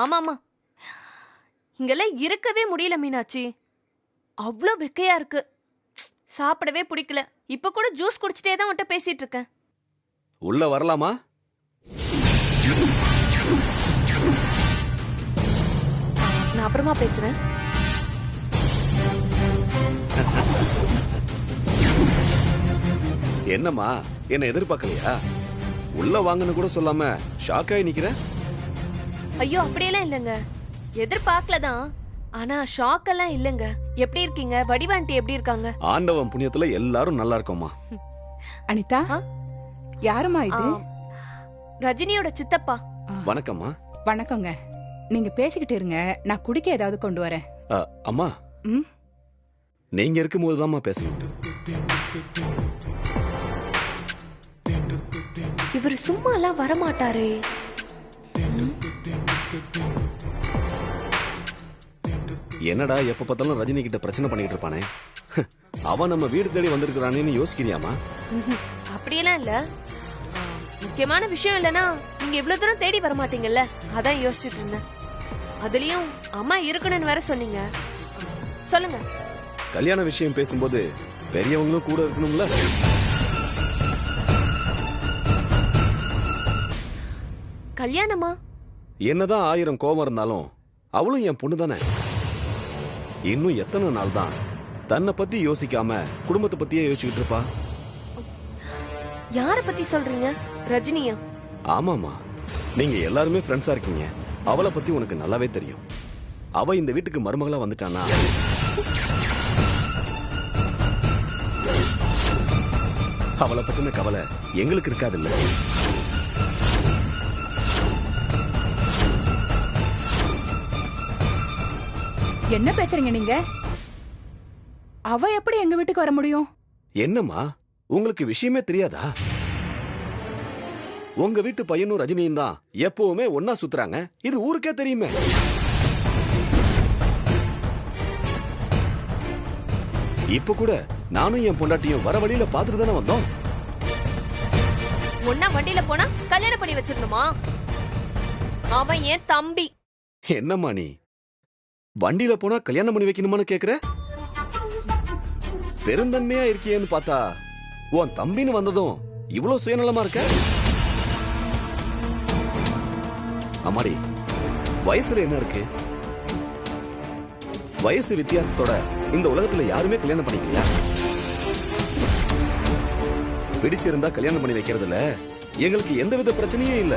ஆமாமா, இங்கெல்லாம் இருக்கவே முடியல மீனாட்சி. அவ்வளோ வெக்கையா இருக்கு. சாப்பிடவே பிடிக்கல. இப்ப கூட ஜூஸ் குடிச்சிட்டே தான் உன்கிட்ட பேசிட்டு இருக்கேன். உள்ள வரலாமா? நான் அப்புறமா பேசுறேன். என்னம்மா, என்ன எதிர்பார்க்கலையா? உள்ள வாங்கன்னு கூட சொல்லாம ஷாக் ஆகி நிக்கிற. ஐயோ, அப்படியெல்லாம் இல்லைங்க. எதிர்பார்க்கலதான். ஆனா ஷாக் எல்லாம் இல்லைங்க. எப்படி இருக்கீங்க? வடிவாண்டி எப்படி இருக்காங்க? ஆண்டவன் புண்ணியத்துல எல்லாரும் நல்லா இருக்கோமா. அனிதா, யாருமா இது? ரஜினியோட சித்தப்பா. வணக்கம்மா. வணக்கங்க. நீங்க பேசிக்கிட்டு இருங்க, நான் குடிக்க ஏதாவது கொண்டு வரேன். அம்மா, நீங்க இருக்கும்போது தான்மா பேசணும். இவர் சும்மா எல்லாம் வரமாட்டாரே. என்னடா எப்ப பார்த்தாலும் ரஜினி கிட்ட பிரச்சனை பண்ணிட்டு இருப்பானே. அவன் நம்ம வீடு தேடி வந்திருக்கிறானேன்னு யோசிக்கிறியாமா? அப்படியெல்லாம் இல்ல. முக்கியமான விஷயம் இல்லனா நீங்க இவ்வளவு தூரம் தேடி வர மாட்டீங்கல்ல, அதான் யோசிச்சுட்டு இருந்தேன். அதுலயும் அம்மா இருக்கணும்னு வேற சொன்னீங்க. சொல்லுங்க. கல்யாண விஷயம் பேசும்போது பெரியவங்களும் கூட இருக்கணும்ல. கல்யாணமா? என்னதான் 1000 கோபம் இருந்தாலும் அவளும் என் பொண்ணு தானே. இன்னும் எத்தனை நாள் தான் தன்னை பத்தி யோசிக்காம குடும்பத்தை பத்தியே யோசிச்சுக்கிட்டு இருப்பா? யார பத்தி சொல்றீங்க? ரஜினியா? ஆமாமா, நீங்க எல்லாருமே ஃப்ரெண்ட்ஸா இருக்கீங்க. அவளை பத்தி உனக்கு நல்லாவே தெரியும். அவ இந்த வீட்டுக்கு மருமகளா வந்துட்டானா அவளை பத்தின கவலை எங்களுக்கு இருக்காதுல்ல. என்ன பேசுறீங்க நீங்க? அவ எப்படி எங்க வீட்டுக்கு வர முடியும்? என்னம்மா, உங்களுக்கு விஷயமே தெரியாதா? உங்க வீட்டு பையனும் ரஜினியும் தான் எப்பவுமே ஒன்னா சுத்துறாங்க. இது ஊருக்கே தெரியுமே. இப்ப கூட நானும் என் பொண்டாட்டியும் வர வழியில பாத்துட்டு தானே வந்தோம். ஒன்னா வண்டியில போனா கல்யாணம் பண்ணி வச்சிருந்தோமா? அவன் ஏன் தம்பி. என்னம்மா நீ வண்டியில போனா கல்யாணம் பண்ணி வைக்கணுமான்னு கேக்குற? பெருந்தன்மையா இருக்கியேன்னு பார்த்தா உன் தம்பின்னு வந்ததும் இவ்வளவு சுயநலமா இருக்க. அம்மாடி, வயசுல என்ன இருக்கு? வயசு வித்தியாசத்தோட இந்த உலகத்துல யாருமே கல்யாணம் பண்ணிக்கல. பிடிச்சிருந்தா கல்யாணம் பண்ணி வைக்கிறதுல எங்களுக்கு எந்தவித பிரச்சனையும் இல்ல.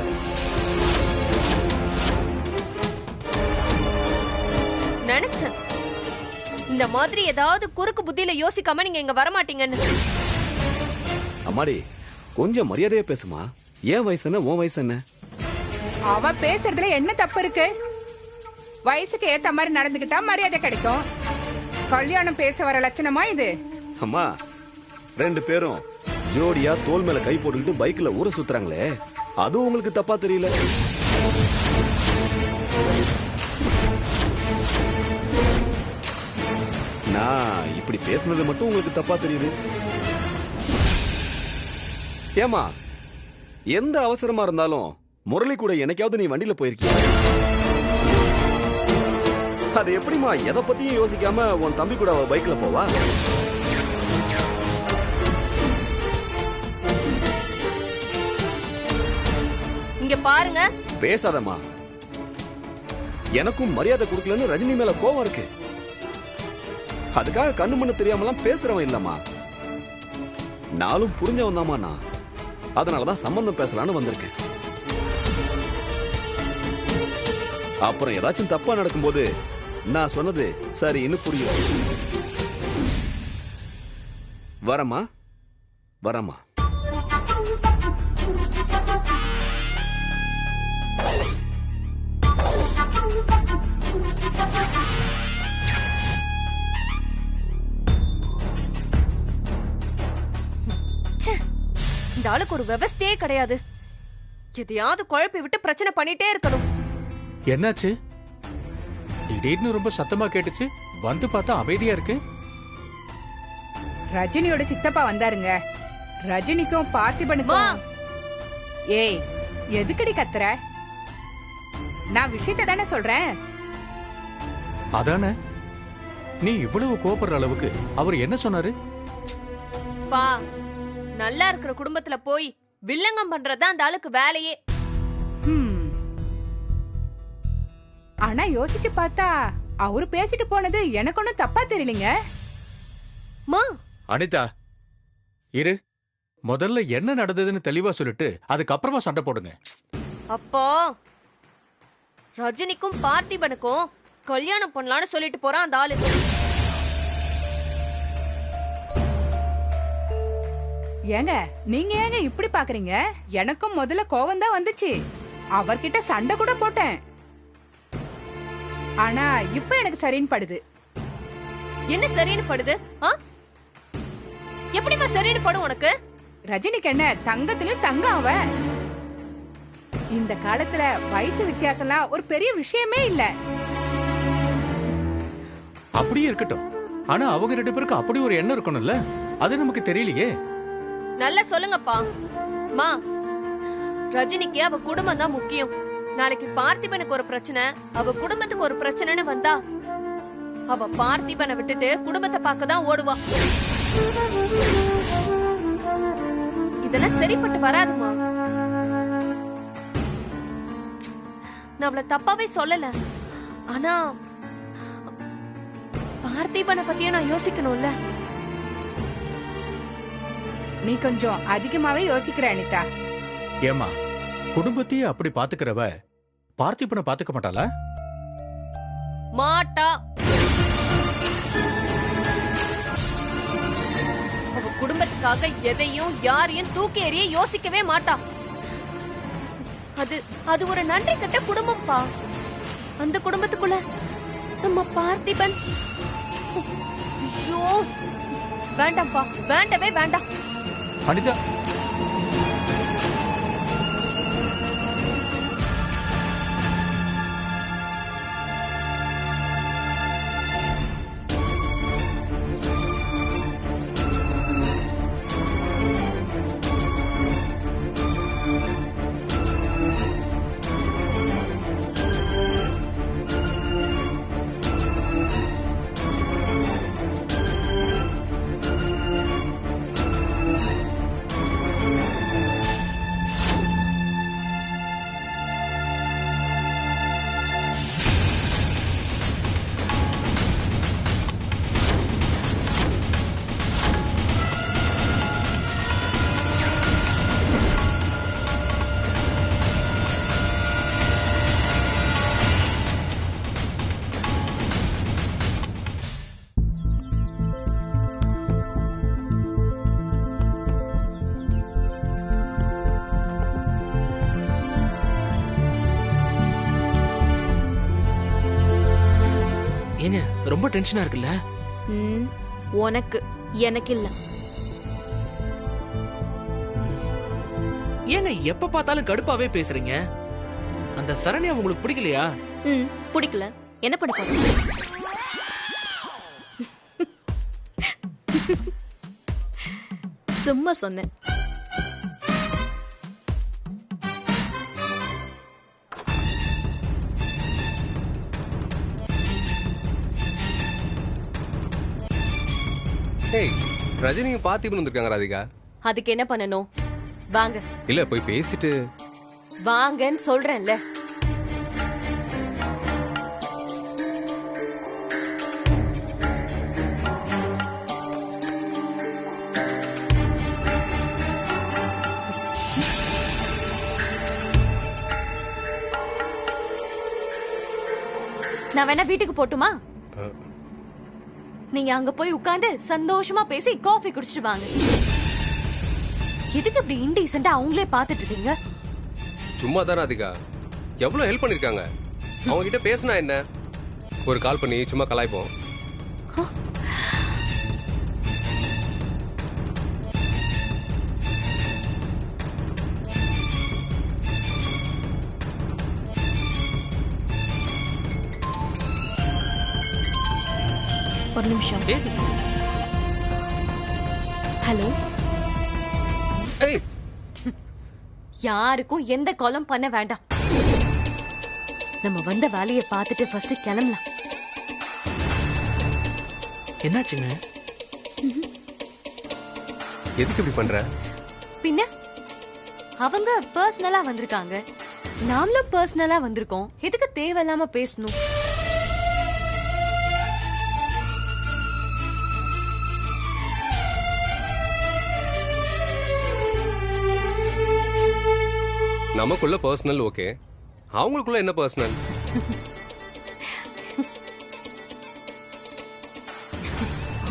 நினைச்சேன் இந்த மாதிரி ஏதாவது குறுக்கு புத்தியில யோசிக்காம நீங்க இங்க வர மாட்டீங்கன்னு. அம்மாடி, கொஞ்சம் மரியாதையா பேசுமா. ஏன் வயசு என்ன, உன் வயசு என்ன? அவ பேசுறதுல என்ன தப்பு இருக்கு? வயசுக்கு ஏத்த மாதிரி நடந்துகிட்டா மரியாதை கிடைக்கும். கல்யாணம் பேச வர லட்சணமா இது? அம்மா, 2 பேரும் ஜோடியா தோல் மேல கை போட்டுக்கிட்டு பைக்ல ஊர சுத்துறாங்களே, அது உங்களுக்கு தப்பா தெரியல? நான் இப்படி பேசுனது மட்டும் உங்களுக்கு தப்பா தெரியுது. ஏமா, எந்த அவசரமா இருந்தாலும் முரளி கூட என்னைக்காவது நீ வண்டியில போயிருக்கியா? அது எப்படிமா எதை பத்தியும் யோசிக்காம உன் தம்பி கூட அவ பைக்ல போவா? இங்க பாருங்க. பேசாதம்மா. எனக்கும் மரியாதை கொடுக்கலன்னு ரஜினி மேல கோவம் இருக்கு. அதுக்காக கண்ணு மண்ணு தெரியாமலாம் பேசுறவன் இல்லம்மா. நாளும் புரிஞ்சவன் தாமா நான். அதனாலதான் சம்பந்தம் பேசலான்னு வந்திருக்கேன். அப்புறம் ஏதாச்சும் தப்பா நடக்கும்போது நான் சொன்னது சரின்னு புரியும். வரமா வரமா. இந்த ஆளுக்கு ஒரு விவஸ்தையே கிடையாது. எதையாவது குழப்பி விட்டு பிரச்சனை பண்ணிட்டே இருக்கணும். என்னாச்சு? திடீர்னு ரொம்ப சத்தமா கேட்டுச்சு. வந்து பார்த்தா அமைதியா இருக்கு. ரஜினியோட சித்தப்பா வந்தாருங்க. ரஜினிக்கும் பார்த்திபனுக்கும். ஏய், எதுக்கடி கத்துற? நான் விஷயத்தை தானே சொல்றேன். அதானே நீ இவ்வளவு கோபப்படுற அளவுக்கு அவர் என்ன சொன்னாரு? பா, நல்லா இருக்கிற குடும்பத்துல போய் வில்லங்கம் பண்றதுதான் அந்த ஆளுக்கு வேலையே. ஆனா யோசிச்சு பார்த்தா அவரு பேசிட்டு போனது எனக்கு ஒண்ணும் தப்பா தெரியலங்க. மா, அனிதா இரு, முதல்ல என்ன நடந்ததுன்னு தெளிவா சொல்லிட்டு அதுக்கப்புறமா சண்டை போடுங்க. அப்போ ரஜினிக்கும் பார்த்திபனுக்கும் கல்யாணம் பண்ணலான்னு சொல்லிட்டு போறான் அந்த ஆளு. ஏங்க நீங்க ஏங்க இப்படி பாக்குறீங்க? எனக்கும் முதல்ல கோவம் தான் வந்துச்சு. அவர்கிட்ட சண்டை கூட போட்டேன். ஆனா இப்ப எனக்கு சரின்னு படுது. என்ன சரின்னு படுது? எப்படிமா சரின்னு படும் உனக்கு? ரஜினிக்கு என்ன தங்கத்திலும் தங்கம் அவ. இந்த காலத்துல வயசு வித்தியாசம்லாம் ஒரு பெரிய விஷயமே இல்ல. அப்படியே இருக்கட்டும், ஆனா அவங்க 2 பேருக்கு அப்படி ஒரு எண்ணம் இருக்கணும்ல, அது நமக்கு தெரியலையே. நல்லா சொல்லுங்கப்பா. மா, ரஜினிக்கு அவ குடும்பம் தான் முக்கியம். நாளைக்கு பார்த்திபனுக்கு ஒரு பிரச்சனை, அவ குடும்பத்துக்கு ஒரு பிரச்சனைன்னு வந்தா அவ பார்த்திபனை விட்டுட்டு குடும்பத்தை பார்க்க தான் ஓடுவா. இதெல்லாம் சரிப்பட்டு வராதுமா. நான் அவளை தப்பாவே சொல்லல. ஆனா பார்த்திபனை பத்தியும் நான் யோசிக்கணும்ல. நீ கொஞ்சம் அதிகமாவே யோசிக்கிற அனிதா. ஏமா, குடும்பத்தையே அப்படி பாத்துக்கிறவ பார்த்திபனை பாத்துக்க மாட்டாளா? மாட்டா. அவ குடும்பத்துக்காக எதையும் யாரையும் தூக்கி எறிய யோசிக்கவே மாட்டா. அது ஒரு நன்றி கட்ட குடும்பம்ப்பா. அந்த குடும்பத்துக்குள்ள நம்ம பார்த்திபன். ஐயோ, வேண்டாம்ப்பா, வேண்டவே வேண்டாம். அனிதா, ஏங்க ரொம்ப டென்ஷனா இருக்குல்ல? உனக்கு, எனக்கு இல்ல. ஏங்க எப்ப பார்த்தாலும் கடுப்பாவே பேசுறீங்க? அந்த சரண்யா உங்களுக்கு பிடிக்கலையா? பிடிக்கல. என்ன பண்ண போற? சும்மா சொன்னேன். ஏய், ரஜினியும் பார்த்திபன் வந்திருக்காங்க ராதிகா. அதுக்கு என்ன பண்ணணும்? வாங்க. இல்ல போய் பேசிட்டு வாங்கன்னு சொல்றேன்ல. நான் வேணா வீட்டுக்கு போட்டுமா? நீங்க அங்க போய் உட்கார்ந்து சந்தோஷமா பேசி காஃபி குடிச்சிட்டு வாங்க. எதுக்கு இப்படி இன்டீசென்ட்டா அவங்களே பாத்துட்டு இருக்கீங்க? சும்மா தான் ராதிகா. எவ்வளவு ஹெல்ப் பண்ணிருக்காங்க. அவங்க கிட்ட பேசினா என்ன? ஒரு கால் பண்ணி சும்மா கலாய்ப்போம். ஒரு நிமிஷம். பேசு. ஹலோ. ஏய், யாருக்கும் எந்த காலம் பண்ண வேண்டாம். நம்ம வந்த வேலையை பார்த்துட்டு ஃபர்ஸ்ட் கிளம்பலாம். என்னாச்சுங்க? எதுக்கு இப்படி பண்ற? பின்ன அவங்க பர்சனலா வந்திருக்காங்க, நாமளும் பர்சனலா வந்திருக்கோம். எதுக்கு தேவையில்லாம பேசணும்? நமக்குள்ள பர்சனல் ஓகே, அவங்களுக்குள்ள என்ன பர்சனல்?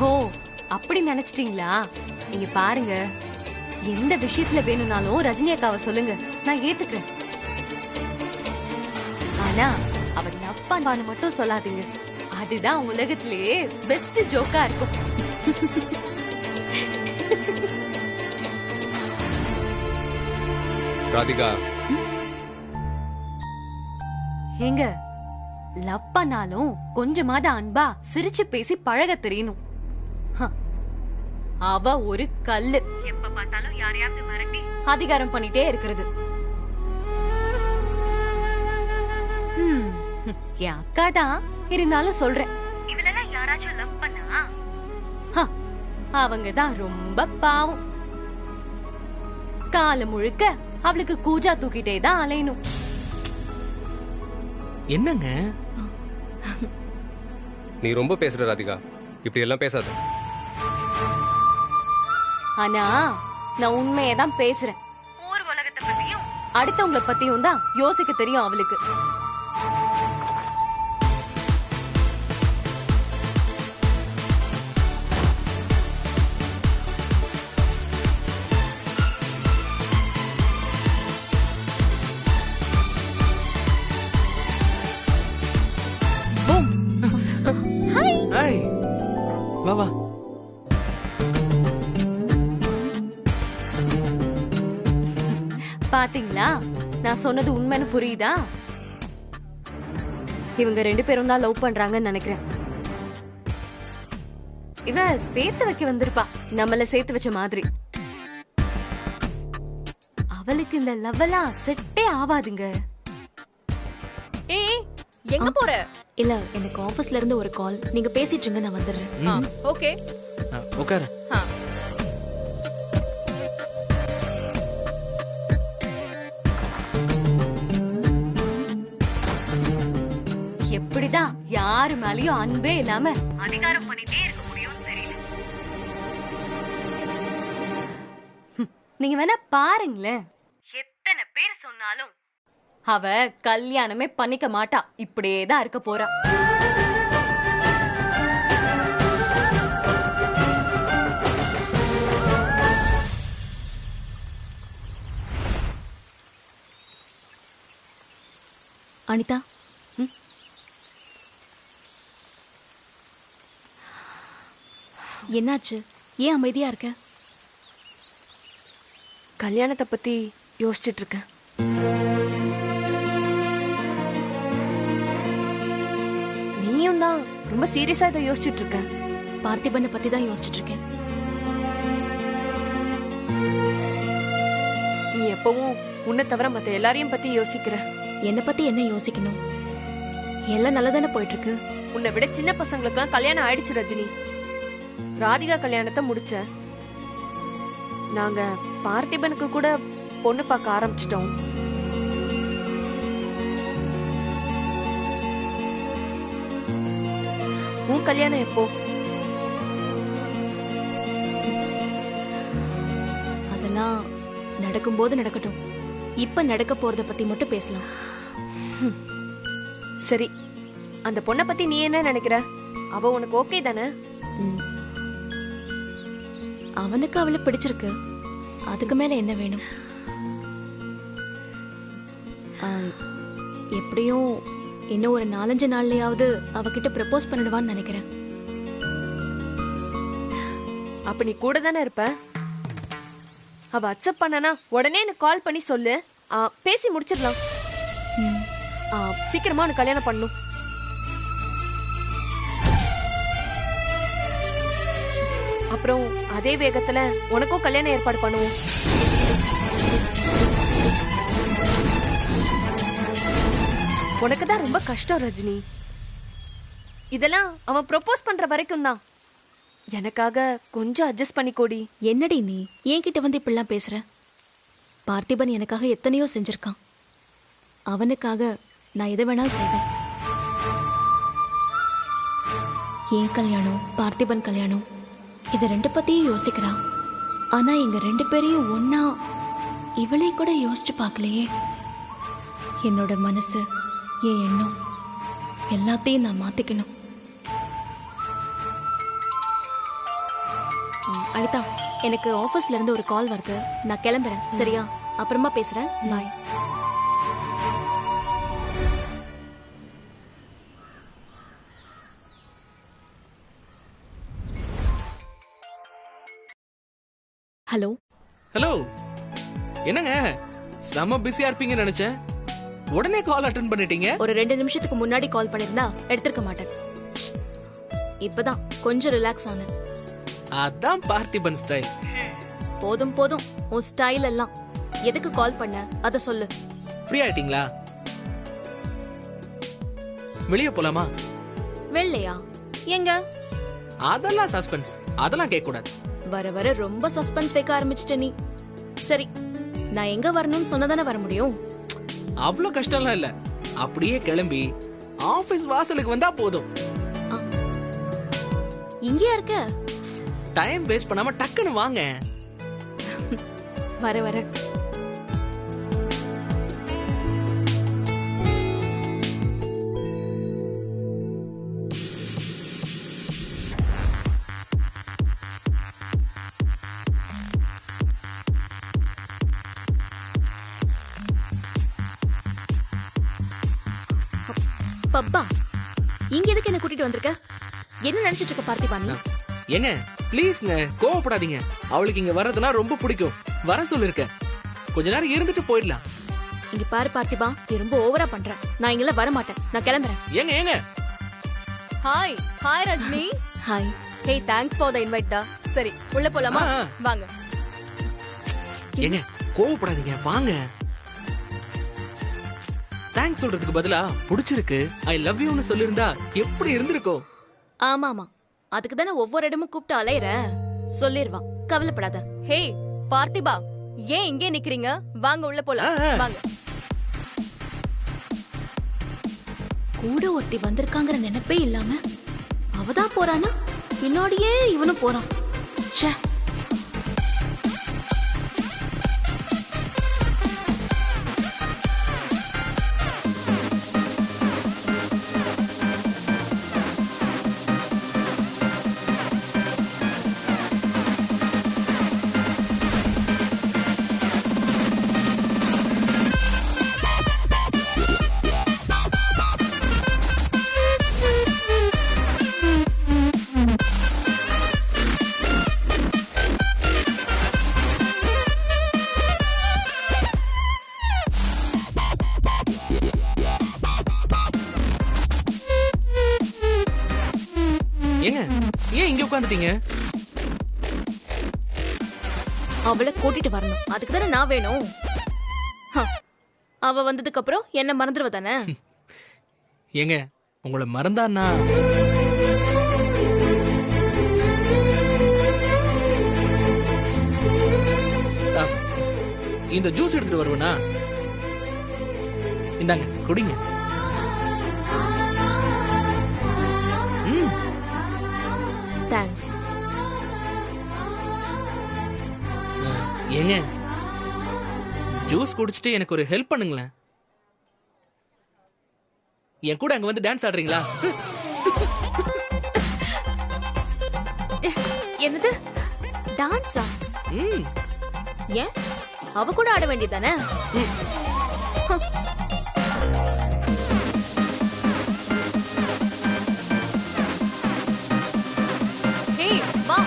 ஓ, அப்படி நினைச்சிட்டீங்களா? நீங்க பாருங்க, எந்த விஷயத்துல வேணும்னாலும் ரஜினி அக்காவை சொல்லுங்க, நான் ஏத்துக்கிறேன். ஆனா அவ லவ் பண்ணான்னு மட்டும் சொல்லாதீங்க. அதுதான் உலகத்திலேயே பெஸ்ட் ஜோக்கா இருக்கும். ராதிகா, ஏங்க, லவ் பண்ணாலும் கொஞ்சமாவது அன்பா சிரிச்சு பேசி பழக தெரியணும். ஹ, அவ ஒரு கல்லு, எப்ப பார்த்தாலும் யாரையாவது மிரட்டி அதிகாரம் பண்ணிட்டே இருக்கிறது. என் அக்கா தான் இருந்தாலும் சொல்றேன், இவளெல்லாம் யாராச்சும் லவ் பண்ணா அவங்க தான் ரொம்ப பாவம். காலம் முழுக்க அவளுக்கு கூஜா தூக்கிட்டே தான் அலையணும். என்னங்க? நீ ரொம்ப பேசுற ராதிகா, இப்படி எல்லாம் பேசாத. ஆனா நான் உண்மையை தான் பேசுறேன். ஊர் உலகத்தை பத்தியும் அடுத்தவங்கள பத்தியும் தான் யோசிக்க தெரியும் அவளுக்கு. ஹாய், வா வா. பாத்தீங்களா, நான் சொன்னது உண்மைன்னு புரியுதா? இவங்க 2 பேரும் தான் லவ் பண்றாங்கன்னு நினைக்கிறேன். இவ சேர்த்து வைக்க வந்திருப்பா, நம்மள சேர்த்து வச்ச மாதிரி. அவளுக்கு இந்த லவ்வெல்லாம் செட்டே ஆவாதுங்க. ஏய், எங்க போற? இல்ல, எனக்கு ஆபீஸ்ல இருந்து ஒரு கால். நீங்க பேசிட்டு இருங்க, நான் வந்துடுறேன். ஓகே. உட்காரு. எப்படிதான் யாரு மேலயும் அன்பே இல்லாம அதிகாரம் பண்ணிட்டே இருக்க முடியும்னு தெரியல. நீங்க வேணா பாருங்களேன், எத்தனை பேர் சொன்னாலும் அவ கல்யாணமே பண்ணிக்க மாட்டா, இப்படியேதான் இருக்க போறா. அனிதா, என்னாச்சு? ஏன் அமைதியா இருக்க? கல்யாணத்தை பத்தி யோசிச்சுட்டு இருக்கேன். நீயும் தான் ரொம்ப சீரியஸா இதை யோசிச்சுட்டு இருக்க. பார்த்திபனை பத்தி தான் யோசிச்சுட்டு இருக்கேன். நீ எப்பவும் உன்னை தவிர மத்த எல்லாரையும் பத்தி யோசிக்கிற. என்னை பத்தி என்ன யோசிக்கணும்? எல்லாம் நல்லதானே போயிட்டு இருக்கு. உன்னை விட சின்ன பசங்களுக்குலாம் கல்யாணம் ஆயிடுச்சு ரஜினி. ராதிகா கல்யாணத்தை முடிச்ச, நாங்க பார்த்திபனுக்கு கூட பொண்ணு பார்க்க ஆரம்பிச்சிட்டோம். உன் கல்யாணம் எப்போ? அதெல்லாம் நடக்கும்போது நடக்கட்டும். இப்ப நடக்க போறத பத்தி மட்டும் பேசலாம். சரி, அந்த பொண்ணை பத்தி நீ என்ன நினைக்கிற? அவ உனக்கு ஓகே தானே? அவனுக்கு அவளை பிடிச்சிருக்கு, அதுக்கு மேல என்ன வேணும்? எப்படியும் இன்னும் ஒரு 4-5 நாள்லயாவது அவகிட்ட ப்ரப்போஸ் பண்ணிடுவான்னு நினைக்கிறேன். அப்ப நீ கூட தானே இருப்ப. அவ அக்செப்ட் பண்ணனா உடனே எனக்கு கால் பண்ணி சொல்லு, பேசி முடிச்சிடலாம். சீக்கிரமா உனக்கு கல்யாணம் பண்ணும். அப்புறம் அதே வேகத்துல உனக்கும் கல்யாணம் ஏற்பாடு பண்ணுவோம். உனக்கு தான் ரொம்ப கஷ்டம் ரஜினி. இதெல்லாம் அவன் ப்ரொபோஸ் பண்ற வரைக்கும் தான். எனக்காக கொஞ்சம் அட்ஜஸ்ட் பண்ணிக்கோடி. என்னடி நீ என்கிட்ட வந்து இப்படிலாம் பேசுற? பார்த்திபன் எனக்காக எத்தனையோ செஞ்சிருக்கான். அவனுக்காக நான் எதை வேணாலும் செய்வேன். என் கல்யாணம், பார்த்திபன் கல்யாணம், இது ரெண்டு பத்தியும் யோசிக்கிறான். ஆனா எங்க ரெண்டு பேரையும் ஒன்னா இவளே கூட யோசிச்சு பார்க்கலையே. என்னோட மனசு, என் எண்ணம் எல்லாத்தையும் நான் மாத்திக்கணும். அனிதா, எனக்கு ஆபீஸ்ல இருந்து ஒரு கால் வருது. நான் கிளம்புறேன். சரியா? அப்புறமா பேசுறேன். பாய். ஹலோ. ஹலோ, என்னங்க செம பிஸியா இருப்பீங்கன்னு நினைச்சேன். உடனே கால் அட்டெண்ட் பண்ணிட்டீங்க. ஒரு 2 நிமிஷத்துக்கு முன்னாடி கால் பண்ணிருந்தா எடுத்திருக்க மாட்டேன். இப்பதான் கொஞ்சம் ரிலாக்ஸ் ஆனேன். அதான் பார்த்திபன் ஸ்டைல். போதும் போதும் உன் ஸ்டைல் எல்லாம். எதுக்கு கால் பண்ண அத சொல்லு. ஃப்ரீ ஆயிட்டீங்களா? வெளியே போலாமா? வெள்ளையா? எங்க? அதெல்லாம் சஸ்பென்ஸ், அதெல்லாம் கேட்க கூடாது. வர வர ரொம்ப சஸ்பென்ஸ் வைக்க ஆரம்பிச்சிட்ட நீ. சரி, நான் எங்க வரணும்னு சொன்னதானே வர முடியும். அவ்வளவு கஷ்டம்லாம் இல்ல. அப்படியே கிளம்பி ஆபீஸ் வாசலுக்கு வந்தா போதும். இங்கேயா இருக்க? டைம் வேஸ்ட் பண்ணாம டக்குன்னு வாங்க. வர வர. பப்பா, இங்க எதுக்கு என்ன கூட்டிட்டு வந்திருக்க? என்ன நினைச்சிட்டு இருக்க பார்த்திபா நீ? ஏங்க ப்ளீஸ்ங்க, கோவப்படாதீங்க. அவளுக்கு இங்க வர்றதுனா ரொம்ப பிடிக்கும். வர சொல்லிருக்கேன். கொஞ்ச நேரம் இருந்துட்டு போயிடலாம். இங்க பாரு பார்த்திபா, நீ ரொம்ப ஓவரா பண்ற. நான் இங்கல வர மாட்டேன். நான் கிளம்புறேன். ஏங்க ஏங்க. Hi hi Rajini. Hi. Hey, thanks for the invite டா. சரி, உள்ள போலாமா? வாங்க. ஏங்க கோவப்படாதீங்க, வாங்க. தேங்க்ஸ் சொல்றதுக்கு பதிலா பிடிச்சிருக்கு, ஐ லவ் யூன்னு சொல்லிருந்தா எப்படி இருந்திருக்கும்? ஆமா ஆமா, அதுக்கு தானே ஒவ்வொரு இடமும் கூப்பிட்டு அலையற. சொல்லிருவா, கவலைப்படாத. ஹே பார்த்திபா, ஏன் இங்கே நிக்கிறீங்க? வாங்க உள்ள போலாம். வாங்க. கூட ஒருத்தி வந்திருக்காங்கிற நினைப்பே இல்லாம அவதான் போறானா, பின்னாடியே இவனும் போறான். ச்சே. ஏங்க ஏன் இங்க உட்காந்துட்டீங்க? அவளை கூட்டிட்டு வரணும், அதுக்கு தானே நான் வேணும். ஹ, அவ வந்ததுக்கு அப்புறம் என்ன மறந்துடுவ தானே? ஏங்க உங்களை மறந்தான்னா இந்த ஜூஸ் எடுத்துட்டு வருவனா? இந்தாங்க குடிங்க. தேங்க்ஸ். ஏங்க ஜூஸ் குடிச்சிட்டு எனக்கு ஒரு ஹெல்ப் பண்ணுங்களேன். என் கூட அங்க வந்து டான்ஸ் ஆடுறீங்களா? என்னது டான்ஸா? ஏன், அவ கூட ஆட வேண்டியதானே? ஹே வா.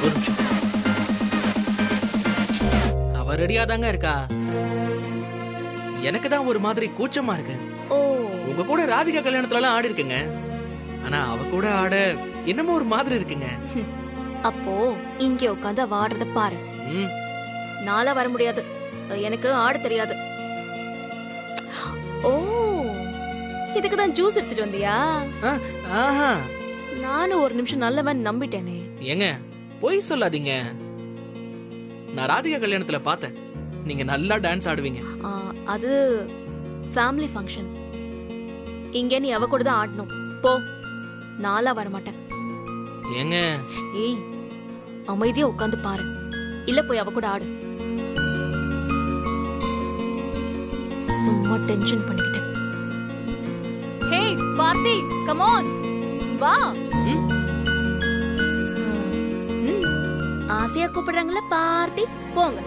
ஒரு நிமிஷம். அவ ரெடியாதாங்க இருக்கா. எனக்கு தான் ஒரு மாதிரி கூச்சமா இருக்கு. ஓ, உங்க கூட ராதிகா கல்யாணத்துல எல்லாம் ஆடி இருக்குங்க. ஆனா அவ கூட ஆட என்னமோ ஒரு மாதிரி இருக்குங்க. அப்போ இங்க உட்காந்து அவ ஆடுறத பாரு. ம். நாளா வர முடியாது, எனக்கு ஆட தெரியாது. ஓ, இதுக்கு தான் ஜூஸ் எடுத்துட்டு வந்தியா? ஆஹா நானும் ஒரு நிமிஷம் நல்லவன் நம்பிட்டேனே. ஏங்க பொய் சொல்லாதீங்க. நான் ராதிகா கல்யாணத்துல பார்த்தேன், நீங்க நல்லா டான்ஸ் ஆடுவீங்க. அது ஃபேமிலி ஃபங்க்ஷன். இங்க நீ அவ கூட தான் ஆடணும். போ, நாளா வரமாட்டேன். ஏங்க ஏய், அமைதியா உட்காந்து பாரு, இல்ல போய் அவ கூட ஆடு. சும்மா டென்ஷன் பண்ணிக்கிட்டேன். ஹே பார்த்தி, கம் ஆன், வா. ஆசையா கூப்பிடுறாங்கல்ல பார்த்தி, போங்க.